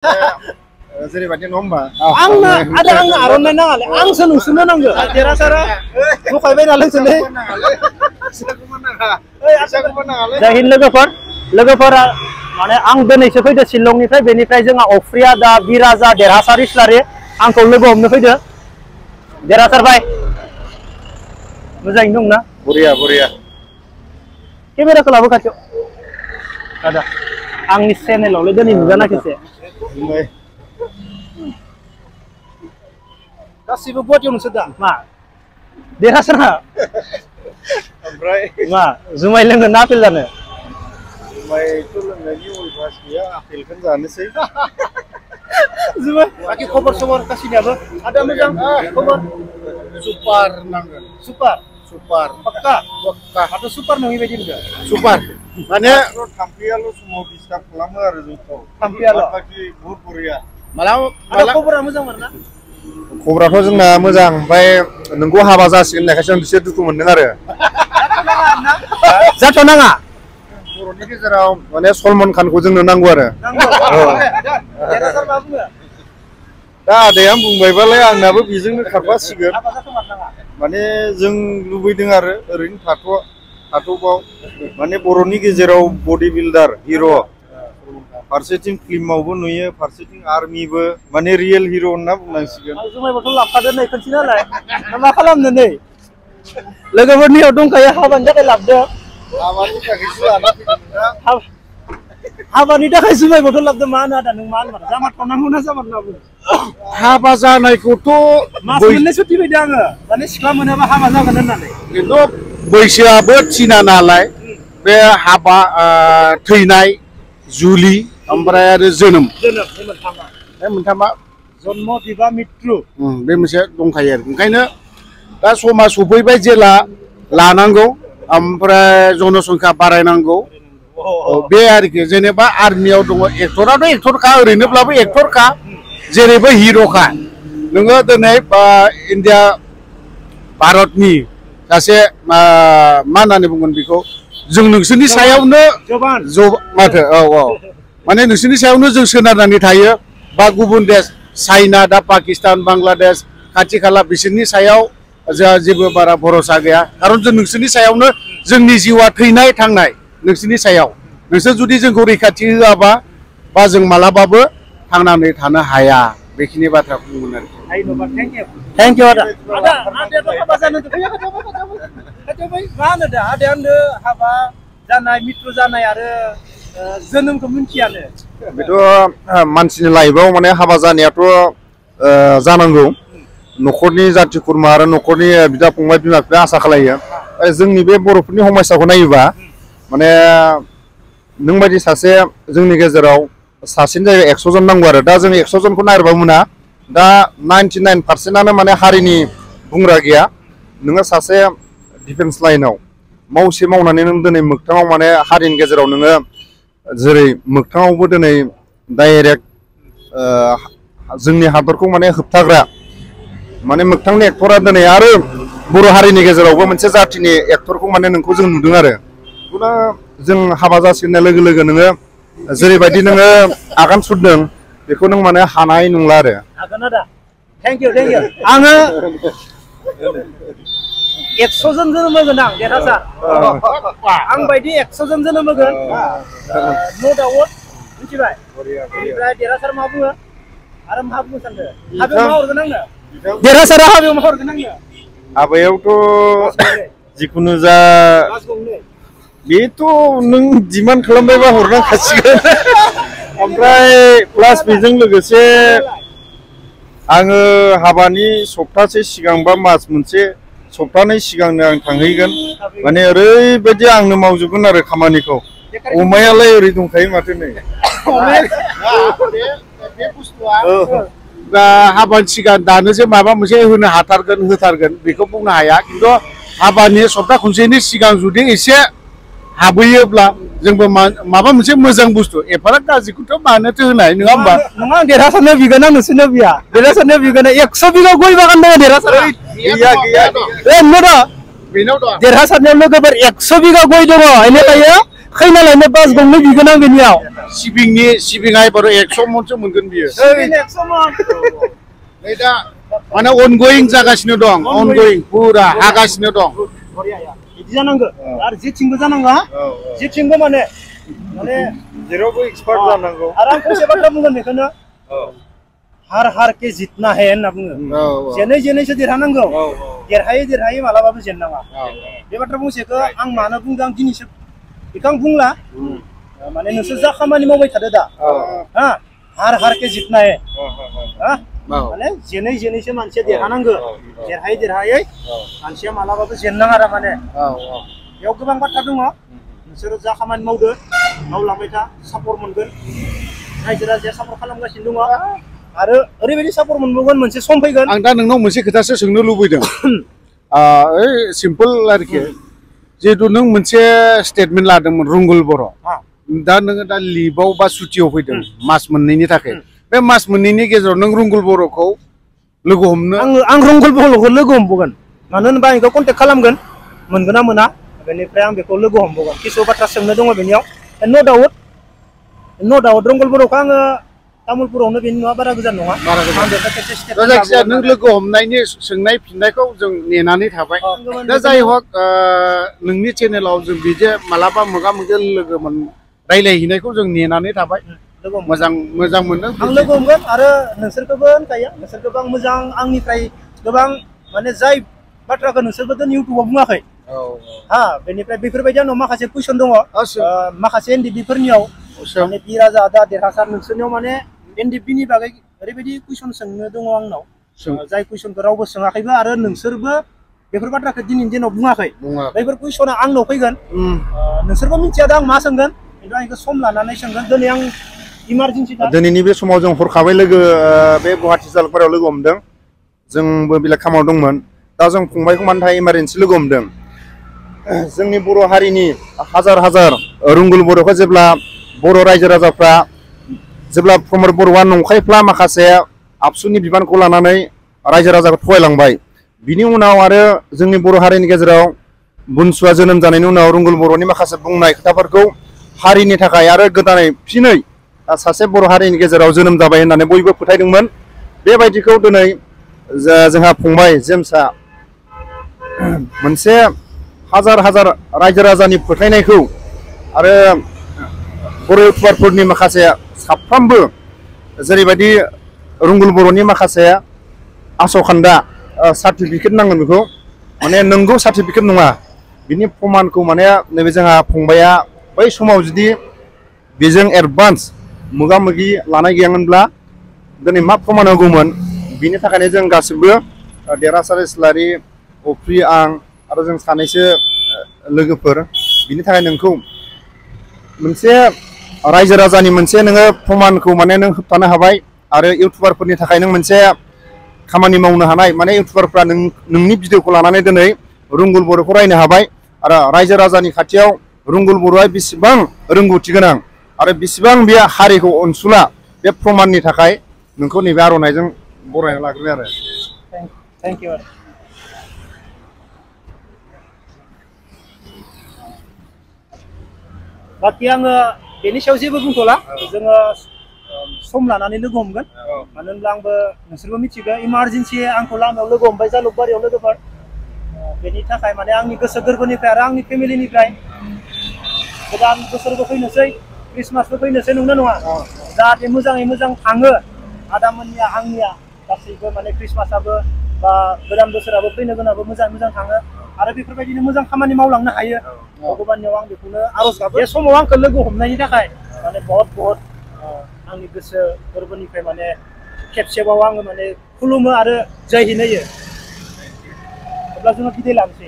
जेरैबायदि नङा होमबा आंना आर'नाइ नाङालै आंसो नोंसोरनो नांगौ देरहासारा बुखायबाय नालाय जोंलै जाहिन लोगोफोरा माने आं दिनैसो फैदो शिलंनिफ्राय बेनिफ्राय जोंहा अफ्रिया दा बिराजा देरहासार इस्लारि आंखौ लोगो हमनो फैदो देरहासार बाय मोजाङैनो दंना बरिया केमेराखौ लाबो खाथियाव दादा आंनि चेनेलावलाय दिनै नुजानाखिसे गासिबो गुवाहाटियाव नोंसोर दा मा देरहासारा ओमफ्राय मा जुमाय लोंनो ना आपेल जानो जुमायथ' लोंनायनि अभ्यास गैया आपेलखौनो जानोसै जुमाय बाखि खबर सबर गासिनियाबो आदा मोजां खबर सुपार नांगोन सुपार पक्का आदा सुपार नङि बायदि नुदों सुपार माने थाम्फैयाल' समाव डिस्टार्ब खालामो आरो जोंखौ थाम्फैयाल' बाखि बहुत बरिया माला खबरा मोजां मोन ना खबराथ' जोंना मोजां ओमफ्राय नोंखौ हाबा जासिगोन होननायखायसो आं एसे दुखु मोनदों आरो जाथ'नाङा बर'नि गेजेराव माने सलमान खानखौ जोंनो नांगौ आरो दा आदाया बुंबायबालाय आंनाबो बेजोंनो खारफासिगोन माने जों लुबैदों आरो ओरैनो थाथ'बाव माने बर'नि गेजेराव बडि बिल्डार हिर' फारसेथिं फिल्मावबो नुयो फारसेथिं आर्मिबो माने रियेल हिर' होनना बुंनांसिगोन जुमायबोथ' लाबखादो नै खोनसे नालाय मा खालामनो नै लोगोफोरनियाव दंखायो हाबानि थाखाय लाबदों हाबानि थाखायसो लाना फैदों हाबानि थाखाय जुमायबोथ' लाबदों मा होनो आदा नों मा होनो जामारथावनांगौ ना जामारनांगौ हाबा जानायखौथ' मास मोननै सुथि फैदों आङो माने सिख्ला मोनाबा हाबा जागोन होननानै खिन्थु बैसोआबो थिना नालाय बे हाबा थैनाय जुलि ओमफ्राय आरो जोनोम बे मोनथामा जन्म बिबा मृत्यु बे मोनसे दंखायो आरो ओंखायनो दा समा सफैबाय जेला लानांगौ ओमफ्राय जनसंख्या बारायनांगौ बे आरोखि जेनेबा आर्मियाव दङ एक्टराथ' एक्टरखा ओरैनोब्लाबो एक्टरखा जेरैबो हिर'खा नोङो दिनै इन्डिया भारतनि सासे मा होननानै बुंगोन बेखौ जों नोंसोरनि सायावनो माथो औ माने नोंसोरनि सायावनो जों सोनारनानै थायो बा गुबुन देश चाइना दा पाकिस्तान बांलादेश खाथि खाला बिसोरनि सायाव जोंहा जेबो बारा भरसा गैया खारन जों नोंसोरनि सायावनो जोंनि जिउआ थैनाय थांनाय नोंसोरनि सायाव नोंसोर जुदि जोंखौ रैखाथि होआबा बा जों मालाबाबो थांनानै थानो हाया बेखिनि बाथ्राखौ बुंगोन आरो थेंक इउ आदा हाबा जानो मा होनो दा आदाया होनदो हाबा जानाय मृत्यु जानाय आरो जोनोमखौ मिथियानो बेथ' मानसिनि लाइफआव माने हाबा जानायाथ' जानांगौ न'खरनि जाथि खुरमा आरो न'खरनि बिदा फंबाय बिमा बिफाया आसा खालायो जोंनि बे बर'फोरनि समाजावखौ नायोबा माने नों बायदि सासे जोंनि गेजेराव सासेनि जायगायाव 100 जन नांगौ आरो दा जों 100 जनखौ नागिरबा मोना दा 99% माने हारिनि बुंग्रा गैया नोङो सासे डिफेन्स लाइनाव मावसे मावनानै नों दिनै मोगथाङाव माने हारिनि गेजेराव नोङो जेरै मोगथाङावबो दिनै डाइरेक्ट जोंनि हादरखौ माने होबथाग्रा माने मोगथांनि एक्टरा दिनै आरो बर' हारिनि गेजेरावबो मोनसे जाथिनि एक्टरखौ माने नोंखौ जों नुदों आरो बेखौनो जों हाबा जासिगोननाय लोगो लोगो नोङो जेरैबायदि नोङो आगान सुरदों बेखौ नों माने हानाय नंला आरो थेंक इउ आङो 100 जन जोनोम होगोन आं देरहासार आं बायदि 100 जन जोनोम होगोन नो डाउट मिथिबाय ओमफ्राय देरहासार मा बुङो आरो मा बुंनो सानदों हाबायाव मा हरगोन आंनो देरहासारा हाबायाव मा हरगोन आंनो हाबायावथ' जिखुनु जा बेथ' नों डिमान्ड खालामबायबा हरनांखासिगोन ओमफ्राय प्लास बेजों लोगोसे आङो हाबानि सप्तासे सिगां बा मास मोनसे सप्तानै सिगांनो आं थांहैगोन माने ओरैबायदि आंनो मावजोबगोन आरो खामानिखौ अमायालाय ओरै दंखायो माथो नै दा हाबानि सिगां दानोसो माबा मोनसे होनो होथारगोन बेखौ बुंनो हाया खिन्थु हाबानि सप्ता खनसेनि सिगां जुदि एसे हाबहैयोब्ला जोंबो माबा मोनसे मोजां बुस्थु एफाराब गाज्रिखौथ' मानोथो होनाय नङा होमबा नङा आं देरहासारनो बिगोन आं नोंसोरनो बिया देरहासारनो बिगोन 100 बिगा गय बागान दङ देरहासारा गैया देरहासारनायाव लोगोफोर 100 बिगा गय दङ बेनिखायनो खैनालायनो बास गंनै बिगोन आं बेनियाव सिबिङा एबार 100 मनसो मोनगोन बियो नै दा माने अनगोयिं जागासिनो दं अनगोयिं पुरा हागासिनो दं बिदि जानांगौ आरो जेथिंबो जानांगौ जेथिंबो माने जेरावबो एक्सपार्ट जानांगौ आरो आं फंसे बाथ्रा बुंगोन बेखौनो हार हार के जितना है होनना बुङो जेनै जेनैसो देरहानांगौ देरहायै मालाबाबो जेननाङा बे बाथ्रा फंसेखौ आं मानो बुंदों आं दिनैसो बेखौ आं बुंला माने नोंसोर जा खामानि मावबाय थादो दा हा हार हार के जितना है हा माने जेनै जेनैसो मानसिया देरहानांगौ देरहायै मानसिया मालाबाबो जेननाङा आरो माने बेयाव गोबां बाथ्रा दङ नोंसोरो जा खामानि मावदो मावलांबाय था सापर्ट मोनगोन रायजो राजाया सापर्ट खालामगासिनो दङ आरो ओरैबायदि सापर्ट मोनबावगोन मोनसे सम फैगोन आं दा नोंनाव मोनसे खोथासो सोंनो लुबैदों सिम्पल आरोखि जिहेतु नों मोनसे स्टेटमेन्ट लादोंमोन रुंगुल बर' दा नोङो दा लिभआव बा सुटियाव फैदों मास मोननैनि थाखाय बे मास मोननैनि गेजेराव नों रुंगुल बर'खौ लोगो हमनो आं रुंगुल बर'खौ लोगो हमबावगोन मानो होनबा आं बेखौ कन्टेक्ट खालामगोन मोनगोन ना मोना बेनिफ्राय आं बेखौ लोगो हमबावगोन किसु बाथ्रा सोंनो दङ बेनियाव नो डाउट रुंगुल बर'खौ आङो तामुलपुरावनो बेनि नङा बारा गोजान नङा जायखिजाया नों लोगो हमनायनि सोंनाय फिननायखौ जों नेनानै थाबाय दा जाय हक नोंनि चेनेलाव जों बिदि मालाबा मोगा मोगि लोगो रायलायहैनायखौ जों नेनानै थाबाय मोजां मोनदों आं लोगो हमगोन आरो नोंसोरखौबो होनखायो नोंसोरखौबो आं मोजां आंनिफ्राय गोबां माने जाय बाथ्राखौ नोंसोरबो दोन इउटुबाव बुङाखै हा बेनिफ्राय बेफोरबायदि आंनाव माखासे कुइसन दङ माखासे एनडिबिफोरनियाव माने बि राजा दा देरहासार नोंसोरनियाव माने एनडिबिनि बागै ओरैबायदि कुइसन सोंनो दङ आंनाव जाय कुइसनखौ रावबो सोङाखैबो आरो नोंसोरबो बेफोर बाथ्राखौ दिनैनि दिनाव बुङाखै बेफोर कुइसना आंनाव फैगोन नोंसोरबो मिथिया दा आं मा सोंगोन खिन्थु आं बेखौ सम लानानै सोंगोन दिनै आं इमारजेन्सि दिनैनि बे समाव जों हरखाबै लोगो बे गुवाहाटि जालुकबारियाव लोगो हमदों जोंबो बेलेग खामानियाव दंमोन दा जों फंबायखौ मानो थाखाय इमारजेन्सि लोगो हमदों जोंनि बर' हारिनि हाजार रुंगुल बर'खौ जेब्ला बर' रायजो राजाफ्रा जेब्ला प्रमद बर'आ नंखायफ्ला माखासे आबसुनि बिबानखौ लानानै रायजो राजाखौ थगायलांबाय बिनि उनाव आरो जोंनि बर' हारिनि गेजेराव बुनसुआ जोनोम जानायनि उनाव रुंगुल बर'नि माखासे बुंनाय खोथाफोरखौ हारिनि थाखाय आरो गोदानै फिनै सासे बर' हारिनि गेजेराव जोनोम जाबाय होननानै बयबो फोथायदोंमोन बेबायदिखौ दिनै जोंहा फंबाय जेम्सआ मोनसे हाजार रायजो राजानि फोथायनायखौ आरो बर' इउटुबारफोरनि माखासे साफ्रोमबो जेरैबायदि रुंगुल बर'नि माखासे आसखान्दा सार्टिफिकेट नांगोन बेखौ माने नंगौ सार्टिफिकेट नङा बिनि प्रमानखौ माने नैबे जोंहा फंबाया बै समाव जुदि बेजों एडभान्स मोगा मोगि लानाय गैयामोनब्ला दिनै मा प्रमान होगौमोन बिनि थाखायनो जों गासिबो देरहासार इस्लारि अफ्रि आं आरो जों सानैसो लोगोफोर बिनि थाखाय नोंखौ मोनसे रायजो राजानि मोनसे नोङो प्रमानखौ माने नों होबथानो हाबाय आरो इउटुबारफोरनि थाखाय नों मोनसे खामानि मावनो हानाय माने इउटुबारफ्रा नोंनि भिडिअखौ लानानै दिनै रुंगुल बर'खौ रायनो हाबाय आरो रायजो राजानि खाथियाव रुंगुल बर'आ बेसेबां रोंगौथि गोनां आरो बेसेबां बे हारिखौ अनसुला बे प्रमाननि थाखाय नोंखौ नैबे आर'नाइजों बरायना लाग्रोबाय आरो थेंक इउ बाखि आङो बेनि सायाव जेबो बुंथ'ला जोङो सम लानानै लोगो हमगोन मानो होनब्ला आंबो नोंसोरबो मिथिगौ इमारजेन्सि आंखौ लामायाव लोगो हमबाय जालुकबारियाव लोगोफोर बेनि थाखाय माने आंनि गोसो गोरबोनिफ्राय आरो आंनि फेमिलिनिफ्राय गोदान बोसोरबो फैनोसै क्रिसमासबो फैनोसै नंगौना नङा जाहाथे मोजाङै मोजां थाङो आदामोननिया आंनिया गासैबो माने क्रिसमासाबो बा गोदान बोसोराबो फैनो गोनांबो मोजाङै मोजां थाङो आरो बेफोरबायदिनो मोजां खामानि मावलांनो हायो भगबाननियाव आं बेखौनो आर'ज गाबो बे समाव आंखौ लोगो हमनायनि थाखाय माने बहुत आंनि गोसो गोरबोनिफ्राय माने खेबसेबाव आङो माने खुलुमो आरो जय हिन्द होयो अब्ला जोङो बिदाय लानोसै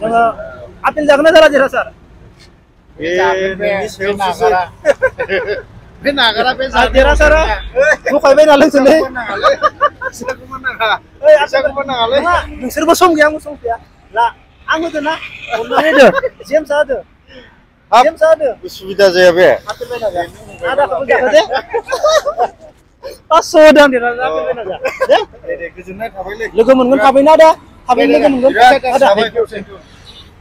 जोङो आपेल जागोन ना जाला देरहासार बे नागारा बे देरहासारा दखायबाय नालाय नोंसोरबो सम गैया आंबो सम गैया ला आं होदो ना अननानै होदो जेम्सआ होदो उसुबिदा जाया बे आदाखौबो जाहो दे 500 होदो आं देरहासार आपेल बायना जा दे गोजोननाय थाबायलै लोगो मोनगोन थाबैनो आदा थाबैनो लोगो मोनगोन आदा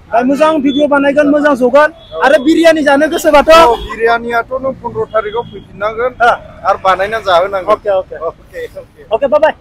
मोजां भिडिअ बानायगोन मोजां जगोन आरो बिरियानि जानो गोसोबाथ' बिरियानियाथ' नों 15 थारिखआव फैफिननांगोन आरो बानायना जाहोनांगोन अके बाय बाय